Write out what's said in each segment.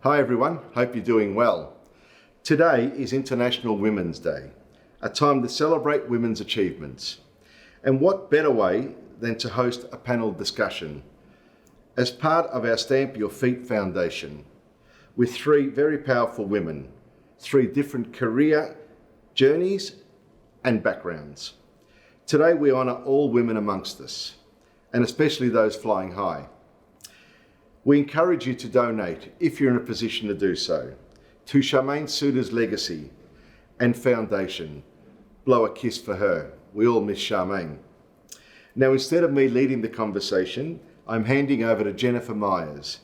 Hi everyone, hope you're doing well. Today is International Women's Day, a time to celebrate women's achievements. And what better way than to host a panel discussion as part of our Stamp Your Feet Foundation with three very powerful women, three different career journeys and backgrounds. Today we honour all women amongst us, and especially those flying high. We encourage you to donate, if you're in a position to do so, to Charmaine Suter's legacy and foundation. Blow a kiss for her. We all miss Charmaine. Now, instead of me leading the conversation, I'm handing over to Jennifer Myers,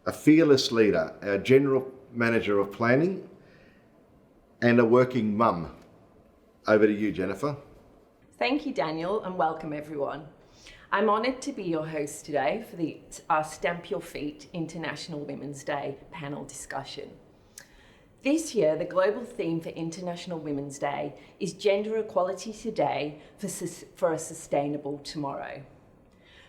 a fearless leader, our General Manager of Planning, and a working mum. Over to you, Jennifer. Thank you, Daniel, and welcome everyone. I'm honoured to be your host today for the Stamp Your Feet International Women's Day panel discussion. This year, the global theme for International Women's Day is Gender Equality Today for a Sustainable Tomorrow.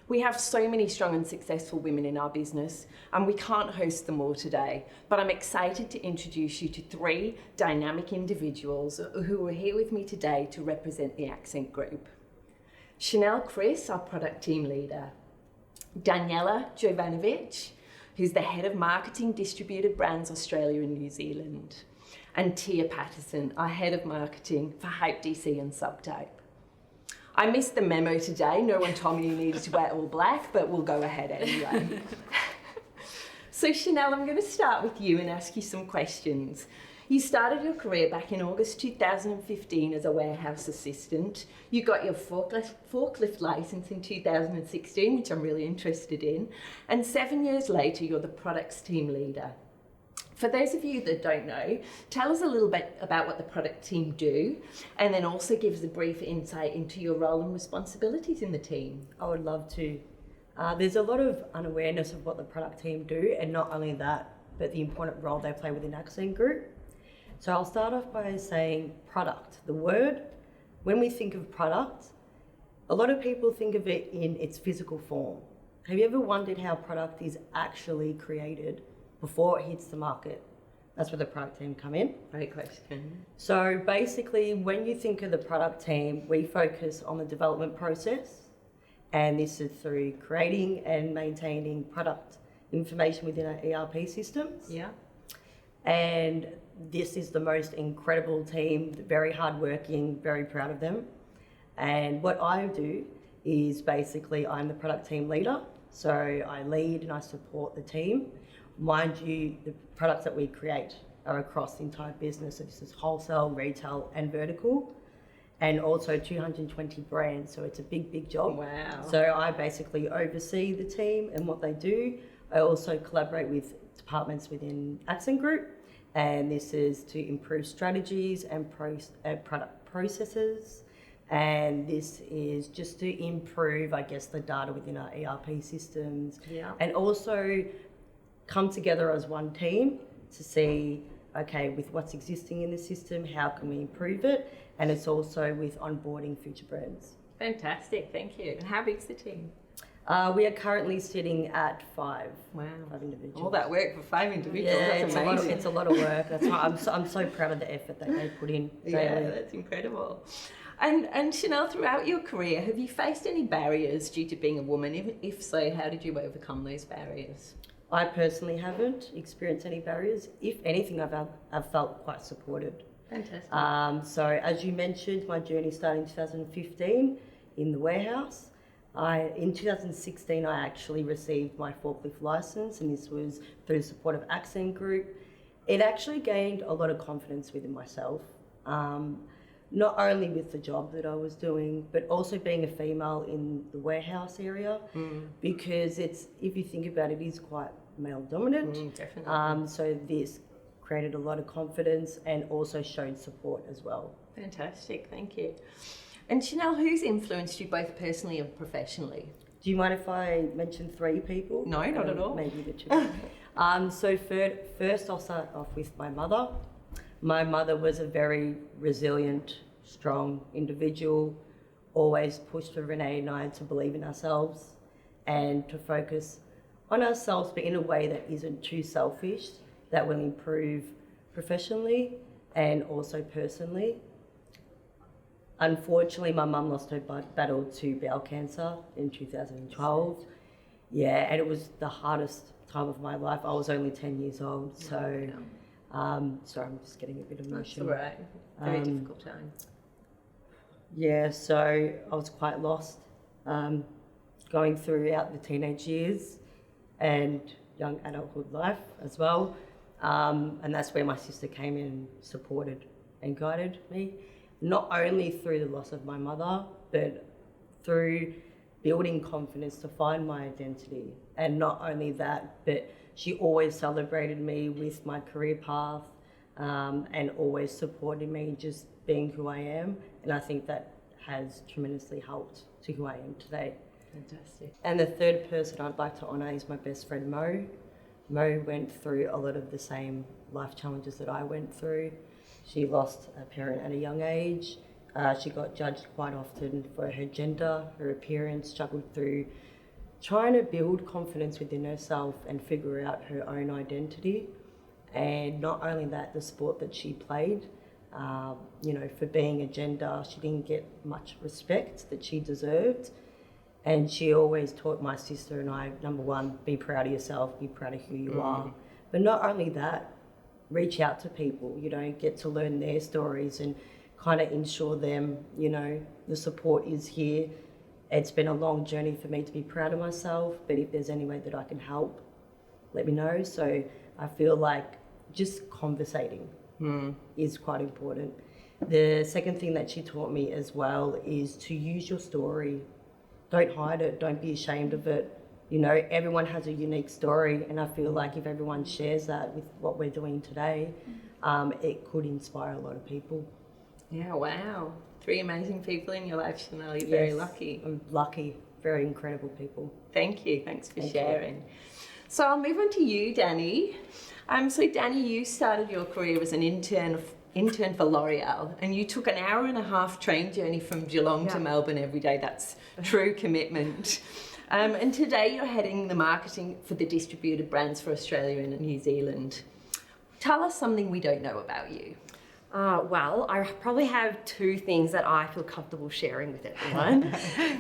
We have so many strong and successful women in our business, and we can't host them all today, but I'm excited to introduce you to three dynamic individuals who are here with me today to represent the Accent Group. Chanel Chris, our product team leader. Daniela Jovanovic, who's the head of marketing distributed brands Australia and New Zealand. And Tia Patterson, our head of marketing for Hype DC and Subtype. I missed the memo today. No one told me you needed to wear all black, but we'll go ahead anyway. So Chanel, I'm going to start with you and ask you some questions. You started your career back in August 2015 as a warehouse assistant. You got your forklift license in 2016, which I'm really interested in. And 7 years later, you're the products team leader. For those of you that don't know, tell us a little bit about what the product team do, and then also give us a brief insight into your role and responsibilities in the team. I would love to. There's a lot of unawareness of what the product team do, and not only that, but the important role they play within Accent Group. So I'll start off by saying product. The word, when we think of product, a lot of people think of it in its physical form. Have you ever wondered how product is actually created before it hits the market? That's where the product team come in. Great question. So basically, when you think of the product team, we focus on the development process, and this is through creating and maintaining product information within our ERP systems. Yeah. And this is the most incredible team, very hardworking, very proud of them. And what I do is basically I'm the product team leader. So I lead and I support the team. Mind you, the products that we create are across the entire business. So this is wholesale, retail, and vertical, and also 220 brands. So it's a big, big job. Wow. So I basically oversee the team and what they do. I also collaborate with departments within Accent Group, and this is to improve strategies and product processes. And this is just to improve, I guess, the data within our ERP systems. Yeah. And also come together as one team to see, okay, with what's existing in the system, how can we improve it? And it's also with onboarding future brands. Fantastic, thank you. And how big's the team? We are currently sitting at five. Wow. 5 individuals. All that work for 5 individuals, Yeah, that's it's amazing. it's a lot of work. That's why I'm so proud of the effort that they put in daily. Yeah, that's incredible. And Chanel, throughout your career, have you faced any barriers due to being a woman? If so, how did you overcome those barriers? I personally haven't experienced any barriers. If anything, I've felt quite supported. Fantastic. So as you mentioned, my journey started in 2015 in the warehouse. In 2016, I actually received my forklift license, and this was through the support of Accent Group. It actually gained a lot of confidence within myself, not only with the job that I was doing, but also being a female in the warehouse area, because if you think about it, it is quite male dominant. Definitely. So this created a lot of confidence and also showed support as well. Fantastic, thank you. And Chanel, who's influenced you both personally and professionally? Do you mind if I mention 3 people? No, not at all. Maybe the 2. So first I'll start off with my mother. My mother was a very resilient, strong individual, always pushed for Renee and I to believe in ourselves and to focus on ourselves, but in a way that isn't too selfish, that will improve professionally and also personally. Unfortunately, my mum lost her battle to bowel cancer in 2012. Yeah, and it was the hardest time of my life. I was only 10 years old, so sorry, I'm just getting a bit emotional. That's all right. Very difficult time. Yeah, so I was quite lost going throughout the teenage years and young adulthood life as well. And that's where my sister came in and supported and guided me, not only through the loss of my mother, but through building confidence to find my identity. And not only that, but she always celebrated me with my career path and always supported me just being who I am. And I think that has tremendously helped to who I am today. Fantastic. And the third person I'd like to honour is my best friend Mo. Mo went through a lot of the same life challenges that I went through. She lost a parent at a young age. She got judged quite often for her gender, her appearance, struggled through trying to build confidence within herself and figure out her own identity. And not only that, the sport that she played, for being a gender, she didn't get much respect that she deserved. And she always taught my sister and I, number one, be proud of yourself, be proud of who you are. But not only that, reach out to people, get to learn their stories and kind of ensure them, the support is here. It's been a long journey for me to be proud of myself, but if there's any way that I can help, let me know. So I feel like just conversating is quite important. The second thing that she taught me as well is to use your story. Don't hide it, don't be ashamed of it. Everyone has a unique story, and I feel like if everyone shares that with what we're doing today, it could inspire a lot of people. Yeah, wow. 3 amazing people in your life, Chanel. You're very lucky. I'm lucky, very incredible people. Thank you. Thanks for sharing. So I'll move on to you, Danny. So Danny, you started your career as an intern for L'Oreal, and you took an 1.5-hour train journey from Geelong to Melbourne every day. That's true commitment. And today you're heading the marketing for the distributed brands for Australia and New Zealand. Tell us something we don't know about you. Well, I probably have 2 things that I feel comfortable sharing with everyone.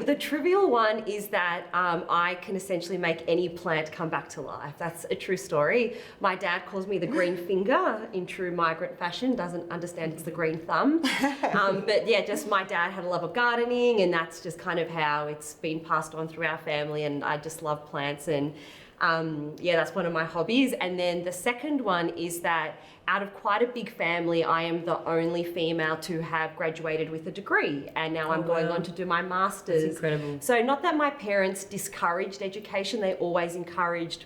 The trivial one is that I can essentially make any plant come back to life. That's a true story. My dad calls me the green finger in true migrant fashion, doesn't understand it's the green thumb. But yeah, just my dad had a love of gardening, and that's just kind of how it's been passed on through our family, and I just love plants, and that's one of my hobbies. And then the second one is that out of quite a big family, I am the only female to have graduated with a degree, and now I'm going on to do my master's. That's incredible. So not that my parents discouraged education, they always encouraged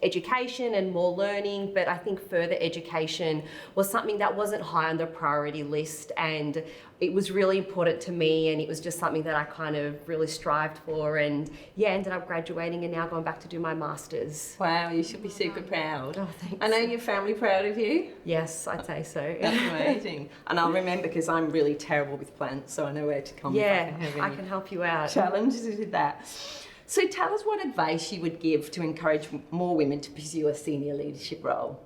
education and more learning, but I think further education was something that wasn't high on the priority list, and it was really important to me, and it was just something that I kind of really strived for, and ended up graduating and now going back to do my master's. Wow, you should be super proud. Oh, thanks. I know your family proud of you. Yes, I'd say so. That's amazing. And I'll remember, because I'm really terrible with plants, so I know where to come if I can help you out. Challenges with that. So tell us what advice you would give to encourage more women to pursue a senior leadership role.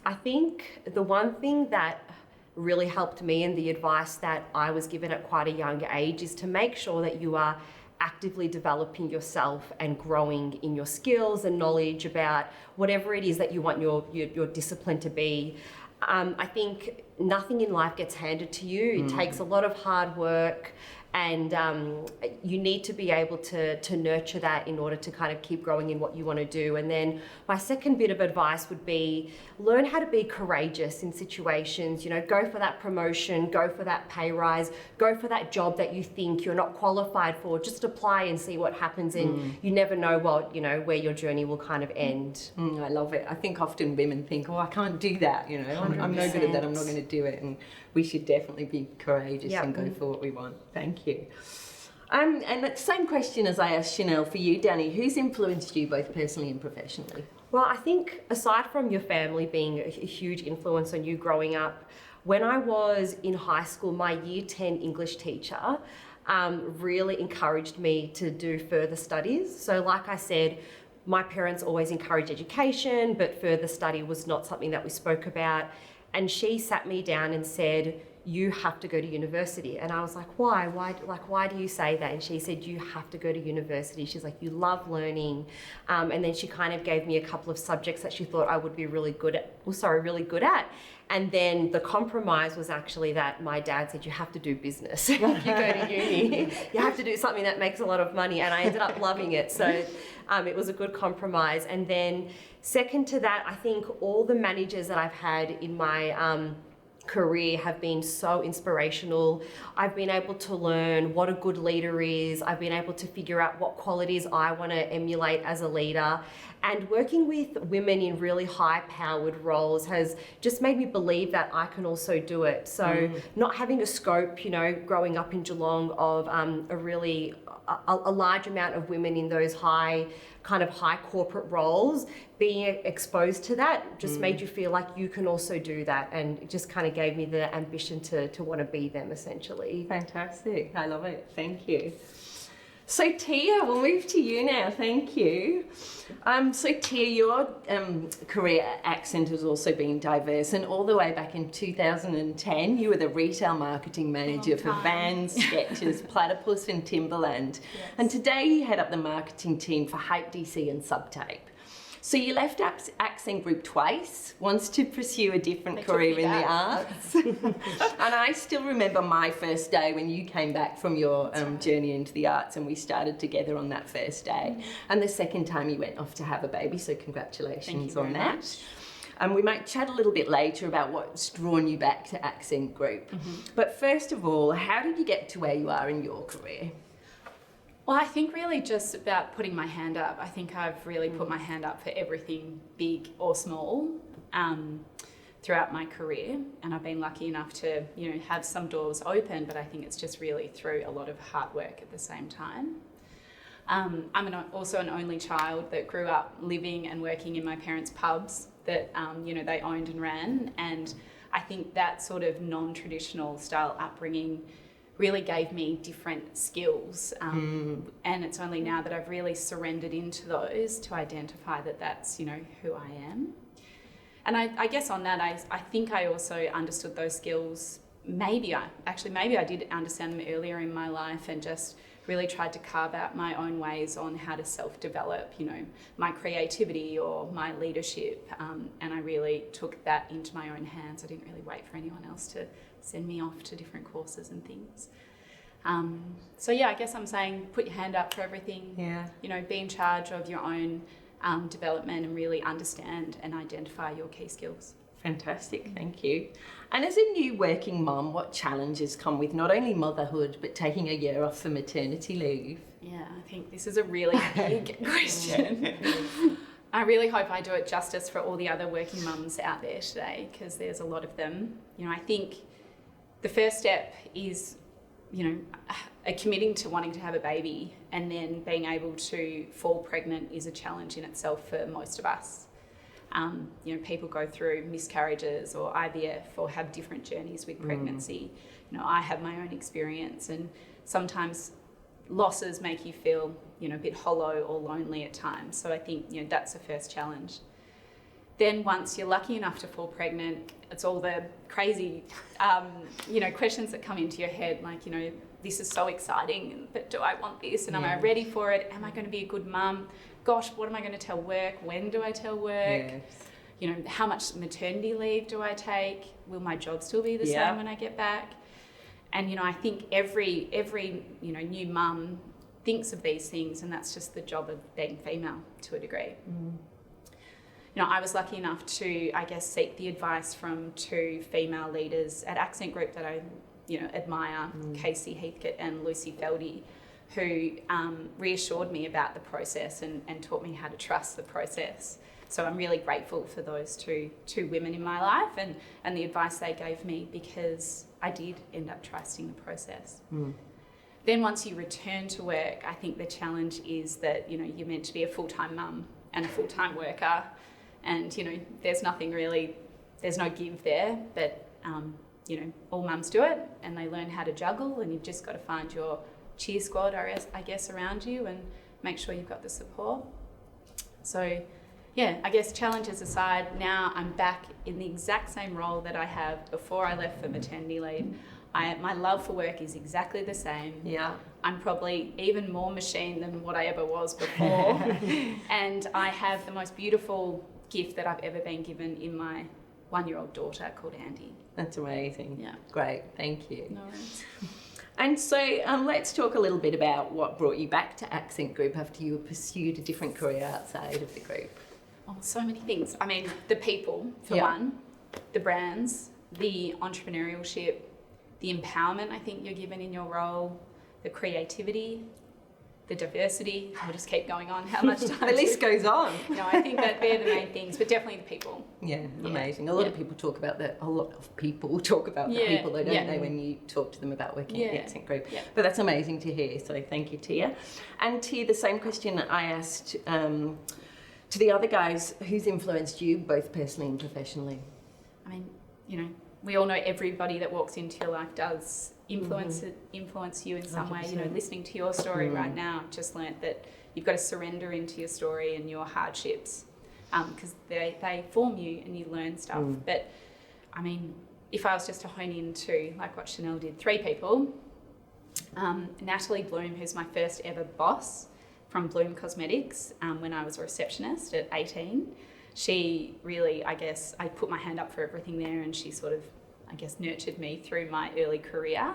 I think the one thing that really helped me, and the advice that I was given at quite a young age, is to make sure that you are actively developing yourself and growing in your skills and knowledge about whatever it is that you want your discipline to be. I think nothing in life gets handed to you. It takes a lot of hard work, and you need to be able to nurture that in order to kind of keep growing in what you want to do. And then my second bit of advice would be learn how to be courageous in situations. Go for that promotion, go for that pay rise, go for that job that you think you're not qualified for. Just apply and see what happens, and you never know where your journey will kind of end. I love it. I think often women think, I can't do that, I'm no good at that, I'm not going to do it. And we should definitely be courageous and go for what we want. Thank you. And the same question as I asked Chanel for you, Danny. Who's influenced you both personally and professionally? Well, I think aside from your family being a huge influence on you growing up, when I was in high school, my year 10 English teacher really encouraged me to do further studies. So like I said, my parents always encouraged education, but further study was not something that we spoke about. And she sat me down and said, you have to go to university. And I was like, why? Why do you say that? And she said, you have to go to university. She's like, you love learning. And then she kind of gave me a couple of subjects that she thought I would be really good at. And then the compromise was actually that my dad said, you have to do business. If you go to uni, you have to do something that makes a lot of money. And I ended up loving it. So it was a good compromise. And then second to that, I think all the managers that I've had in my career have been so inspirational. I've been able to learn what a good leader is. I've been able to figure out what qualities I want to emulate as a leader. And working with women in really high-powered roles has just made me believe that I can also do it. So not having a scope, growing up in Geelong of a large amount of women in those high corporate roles, being exposed to that just made you feel like you can also do that, and it just kind of gave me the ambition to want to be them, essentially. Fantastic. I love it. Thank you. So Tia, we'll move to you now. Thank you. So Tia, your career at Accent has also been diverse, and all the way back in 2010, you were the retail marketing manager for Vans, Skechers, Platypus and Timberland. Yes. And today you head up the marketing team for HDC and Subtape. So you left Accent Group twice, once to pursue a different career in the arts. And I still remember my first day when you came back from your journey into the arts, and we started together on that first day. And the second time you went off to have a baby, so congratulations on that. Much. And we might chat a little bit later about what's drawn you back to Accent Group. But first of all, how did you get to where you are in your career? Well, I think really just about putting my hand up. I think I've really put my hand up for everything big or small throughout my career, and I've been lucky enough to have some doors open, but I think it's just really through a lot of hard work at the same time. I'm also an only child that grew up living and working in my parents' pubs that they owned and ran, and I think that sort of non-traditional style upbringing really gave me different skills, and it's only now that I've really surrendered into those to identify that that's who I am. And I guess on that I think I also understood those skills. Maybe I did understand them earlier in my life, and just really tried to carve out my own ways on how to self-develop my creativity or my leadership, and I really took that into my own hands. I didn't really wait for anyone else to send me off to different courses and things. So yeah, I guess I'm saying put your hand up for everything. Yeah. Be in charge of your own development and really understand and identify your key skills. Fantastic, thank you. And as a new working mum, what challenges come with not only motherhood, but taking a year off for maternity leave? Yeah, I think this is a really big question. I really hope I do it justice for all the other working mums out there today, because there's a lot of them. I think the first step is, committing to wanting to have a baby, and then being able to fall pregnant is a challenge in itself for most of us. People go through miscarriages or IVF or have different journeys with pregnancy. I have my own experience, and sometimes losses make you feel, a bit hollow or lonely at times. So I think, that's the first challenge. Then once you're lucky enough to fall pregnant, it's all the crazy, questions that come into your head, like, this is so exciting, but do I want this? And am I ready for it? Am I going to be a good mum? Gosh, what am I going to tell work? When do I tell work? Yes. How much maternity leave do I take? Will my job still be the same when I get back? And, I think every new mum thinks of these things, and that's just the job of being female to a degree. I was lucky enough to, seek the advice from two female leaders at Accent Group that I, admire, Casey Heathcote and Lucy Feldy, who reassured me about the process and taught me how to trust the process. So I'm really grateful for those two women in my life and the advice they gave me, because I did end up trusting the process. Then once you return to work, I think the challenge is that, you're meant to be a full-time mum and a full-time worker, and, there's no give there, but, all mums do it, and they learn how to juggle, and you've just got to find your cheer squad, I guess, around you, and make sure you've got the support. So yeah, I guess challenges aside, now I'm back in the exact same role that I have before I left for maternity leave. My love for work is exactly the same. Yeah. I'm probably even more machine than what I ever was before. And I have the most beautiful gift that I've ever been given in my 1-year-old daughter called Andy. That's amazing. Yeah. Great, thank you. No worries. And so let's talk a little bit about what brought you back to Accent Group after you pursued a different career outside of the group. Oh, so many things. I mean, the people, for one, the brands, the entrepreneurship, the empowerment I think you're given in your role, the creativity, the diversity. I'll just keep going on. How much time? The list goes on. No, I think that they're the main things, but definitely the people. Yeah, amazing. A lot of people talk about the people they don't know when you talk to them about working at the Accent Group. Yeah. But that's amazing to hear. So thank you, Tia. And Tia, the same question I asked to the other guys, who's influenced you both personally and professionally? I mean, you know, we all know everybody that walks into your life does influence you in some way. You know, listening to your story right now, I've just learnt that you've got to surrender into your story and your hardships, because they form you and you learn stuff. But I mean, if I was just to hone into like what Chanel did, 3 people. Natalie Bloom, who's my first ever boss from Bloom Cosmetics, when I was a receptionist at 18. She really, I guess, I put my hand up for everything there, and she sort of, I guess, nurtured me through my early career,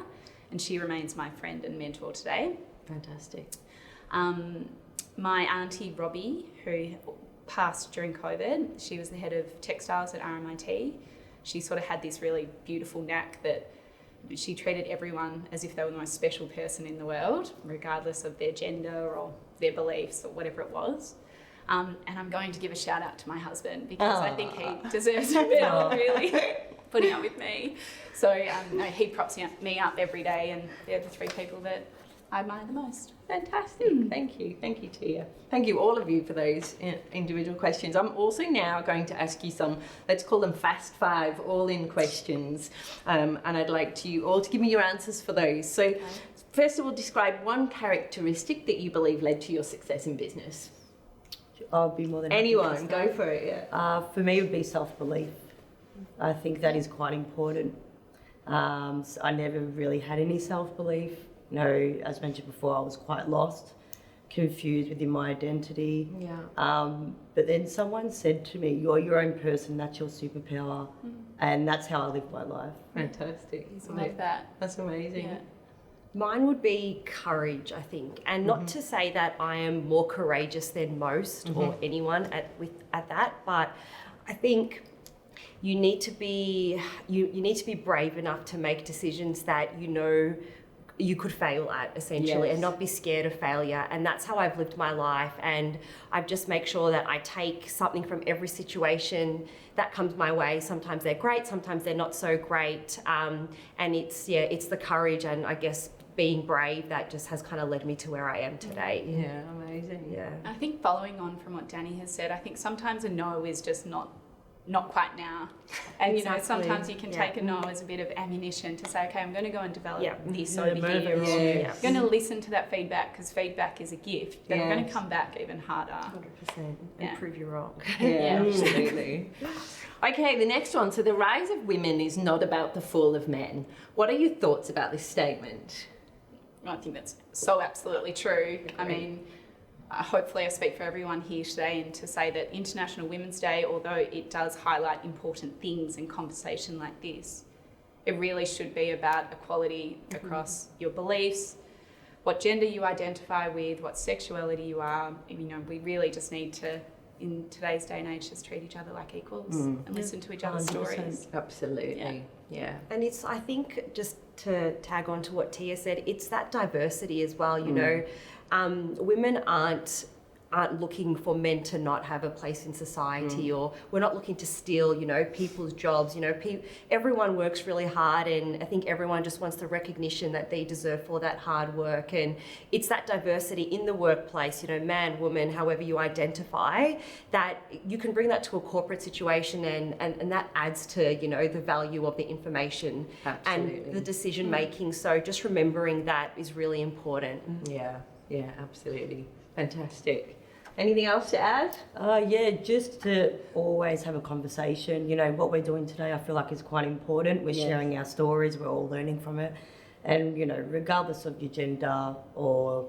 and she remains my friend and mentor today. Fantastic. My auntie Robbie, who passed during COVID, she was the head of textiles at RMIT. She sort of had this really beautiful knack that she treated everyone as if they were the most special person in the world, regardless of their gender or their beliefs or whatever it was. And I'm going to give a shout out to my husband, because I think he deserves a bit of really putting up with me. So no, he props me up every day, and they're the 3 people that I admire the most. Fantastic. Thank you, Tia. Thank you, all of you, for those individual questions. I'm also now going to ask you some, let's call them fast 5 all-in questions, and I'd like you all to give me your answers for those. So first of all, describe one characteristic that you believe led to your success in business. I'll be more than happy to Anyone, start. go for it, yeah. For me, it would be self-belief. I think that is quite important. So I never really had any self-belief. You know, as mentioned before, I was quite lost, confused within my identity. Yeah. But then someone said to me, "You're your own person. That's your superpower," and that's how I live my life. Fantastic. I love that. That's amazing. Yeah. Mine would be courage, I think, and not to say that I am more courageous than most or anyone at that, but I think you need to be you need to be brave enough to make decisions that you know you could fail at, essentially, and not be scared of failure. And that's how I've lived my life, and I just make sure that I take something from every situation that comes my way. Sometimes they're great, sometimes they're not so great, and it's the courage and I guess being brave that just has kind of led me to where I am today. Yeah, amazing. Yeah. I think following on from what Danny has said, I think sometimes a no is just not quite now. And you know, sometimes you can take a no as a bit of ammunition to say, okay, I'm going to go and develop this over here. I'm going to listen to that feedback, because feedback is a gift. But I'm going to come back even harder. 100%. And prove you wrong. Yeah, absolutely. Okay, the next one. So the rise of women is not about the fall of men. What are your thoughts about this statement? I think that's so absolutely true. I mean, hopefully I speak for everyone here today, and to say that International Women's Day, although it does highlight important things in conversation like this, it really should be about equality across your beliefs, what gender you identify with, what sexuality you are. You know, we really just need to, in today's day and age, just treat each other like equals and listen to each other's 100%. stories. Absolutely. Yeah. And it's, I think, just to tag on to what Tia said, it's that diversity as well. You know, women aren't looking for men to not have a place in society, or we're not looking to steal, you know, people's jobs. You know, everyone works really hard, and I think everyone just wants the recognition that they deserve for that hard work. And it's that diversity in the workplace, you know, man, woman, however you identify, that you can bring that to a corporate situation, and that adds to, you know, the value of the information and the decision making. So just remembering that is really important. Yeah, absolutely. Fantastic. Anything else to add? Yeah, just to always have a conversation. You know, what we're doing today, I feel like is quite important. We're sharing our stories, we're all learning from it. And, you know, regardless of your gender or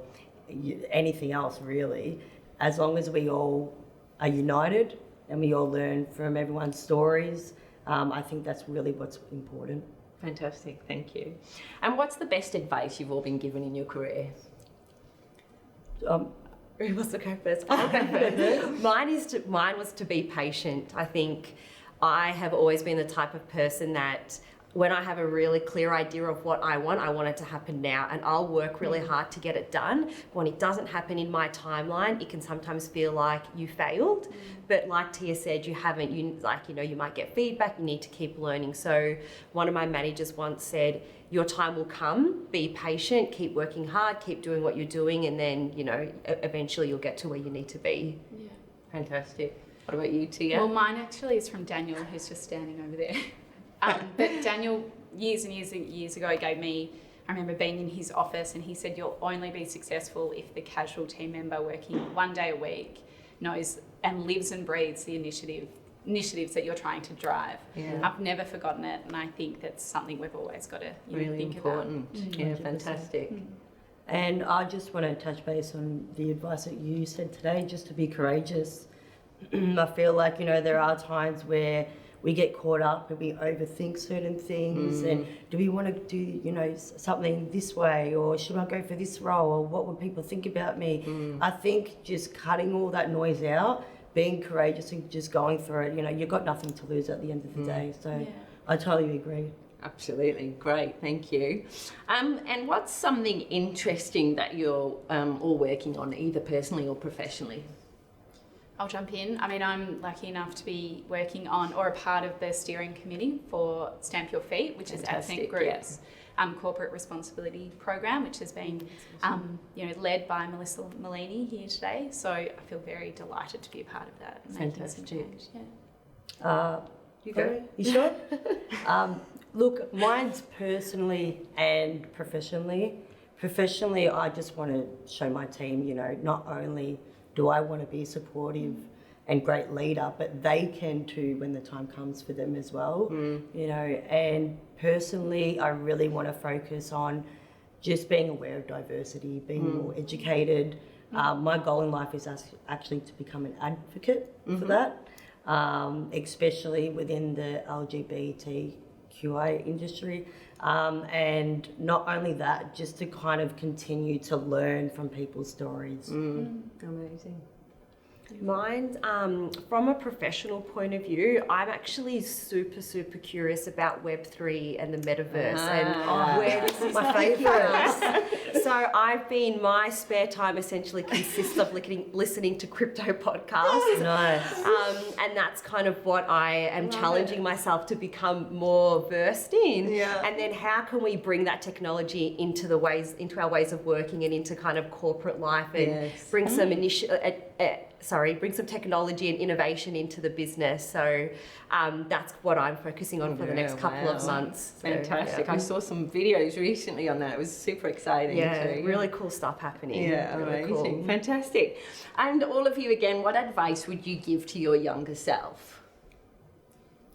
anything else really, as long as we all are united and we all learn from everyone's stories, I think that's really what's important. Fantastic, thank you. And what's the best advice you've all been given in your career? Who wants to go first? I'll go first. Mine was to be patient. I think I have always been the type of person that when I have a really clear idea of what I want it to happen now, and I'll work really hard to get it done. When it doesn't happen in my timeline, it can sometimes feel like you failed. But like Tia said, you might get feedback, you need to keep learning. So one of my managers once said, your time will come, be patient, keep working hard, keep doing what you're doing, and then, you know, eventually you'll get to where you need to be. Yeah. Fantastic. What about you, Tia? Well, mine actually is from Daniel, who's just standing over there. But Daniel, years and years and years ago, gave me, I remember being in his office, and he said, you'll only be successful if the casual team member working 1 day a week knows and lives and breathes the initiatives that you're trying to drive. Yeah. I've never forgotten it, and I think that's something we've always got to really think important. about. Yeah, fantastic. And I just want to touch base on the advice that you said today, just to be courageous. I feel like, you know, there are times where we get caught up and we overthink certain things, and do we want to do, you know, something this way, or should I go for this role, or what would people think about me? I think just cutting all that noise out, being courageous and just going for it, you know, you've got nothing to lose at the end of the day. So I totally agree. Absolutely, great, thank you. And what's something interesting that you're all working on, either personally or professionally? I'll jump in. I mean, I'm lucky enough to be working on or a part of the steering committee for Stamp Your Feet, which Fantastic, is AdSync Group's corporate responsibility program, which has been led by Melissa Malini here today. So I feel very delighted to be a part of that. And making some Fantastic. change. Yeah. You go. You sure? Look, mine's personally and professionally. Professionally, I just want to show my team, you know, not only do I want to be a supportive and great leader, but they can too when the time comes for them as well. You know, and personally, I really want to focus on just being aware of diversity, being more educated. My goal in life is actually to become an advocate for that, especially within the LGBTQI industry. And not only that, just to kind of continue to learn from people's stories. Amazing. Mine, from a professional point of view, I'm actually super curious about Web3 and the metaverse and where this is My taking favourite. us. So my spare time essentially consists of listening to crypto podcasts. Nice. And that's kind of what I am challenging myself to become more versed in. Yeah. And then how can we bring that technology into our ways of working and into kind of corporate life and bring some bring some technology and innovation into the business. So that's what I'm focusing on for the next couple of months. So, Fantastic. I saw some videos recently on that. It was super exciting. Yeah, too. really cool stuff happening. Yeah, really amazing. cool. Fantastic. And all of you again, what advice would you give to your younger self?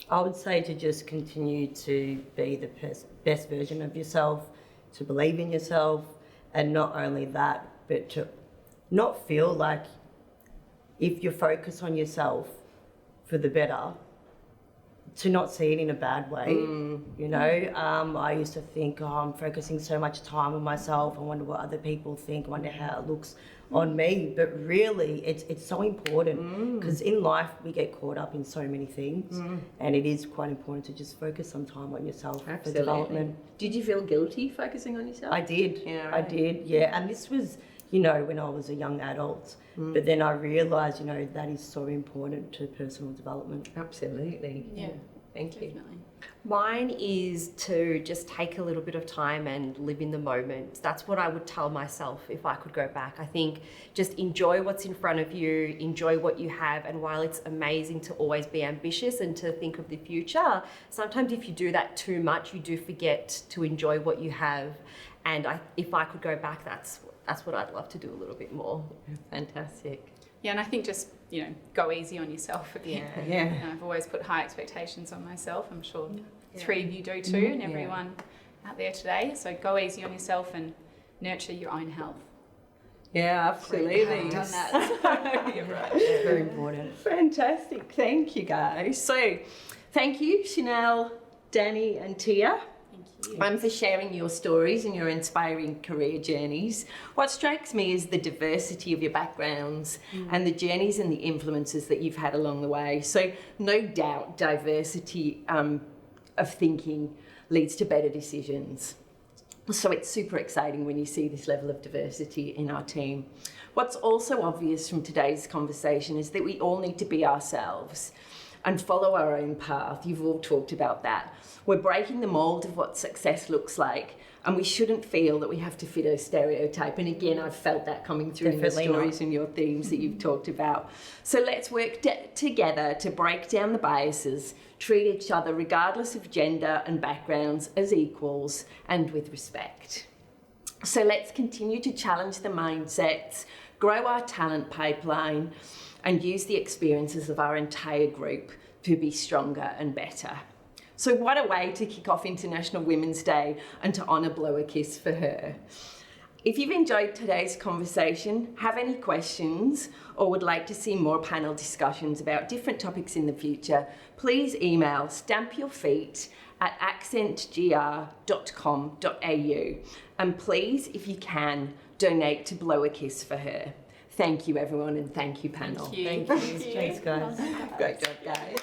I would say to just continue to be the best version of yourself, to believe in yourself, and not only that, but to not feel like if you focus on yourself for the better, to not see it in a bad way. You know, I used to think, I'm focusing so much time on myself. I wonder what other people think. I wonder how it looks on me. But really, it's so important because in life we get caught up in so many things, and it is quite important to just focus some time on yourself for development. Did you feel guilty focusing on yourself? I did. Yeah, I right. did. Yeah, and this was, you know, when I was a young adult. But then I realised, you know, that is so important to personal development. Absolutely. Yeah. Thank you. Definitely. Mine is to just take a little bit of time and live in the moment. That's what I would tell myself if I could go back. I think just enjoy what's in front of you, enjoy what you have, and while it's amazing to always be ambitious and to think of the future, sometimes if you do that too much, you do forget to enjoy what you have. And if I could go back, that's what I'd love to do a little bit more. Fantastic. Yeah, and I think just, go easy on yourself. Yeah. And I've always put high expectations on myself. I'm sure 3 of you do too, and everyone out there today. So go easy on yourself and nurture your own health. Yeah, absolutely. Done that. You're right. It's very important. Fantastic. Thank you, guys. So, thank you, Chanel, Danny, and Tia. Thank you. For sharing your stories and your inspiring career journeys. What strikes me is the diversity of your backgrounds and the journeys and the influences that you've had along the way. So no doubt diversity of thinking leads to better decisions. So it's super exciting when you see this level of diversity in our team. What's also obvious from today's conversation is that we all need to be ourselves and follow our own path. You've all talked about that. We're breaking the mold of what success looks like, and we shouldn't feel that we have to fit a stereotype. And again, I've felt that coming through Definitely in the stories and your themes that you've talked about. So let's work together to break down the biases, treat each other regardless of gender and backgrounds as equals and with respect. So let's continue to challenge the mindsets, grow our talent pipeline, and use the experiences of our entire group to be stronger and better. So what a way to kick off International Women's Day and to honour Blow a Kiss for her. If you've enjoyed today's conversation, have any questions, or would like to see more panel discussions about different topics in the future, please email stampyourfeet@accentgr.com.au. And please, if you can, donate to Blow a Kiss for her. Thank you, everyone, and thank you, panel. Thank you. Thank you. Thanks, guys. Great job, guys.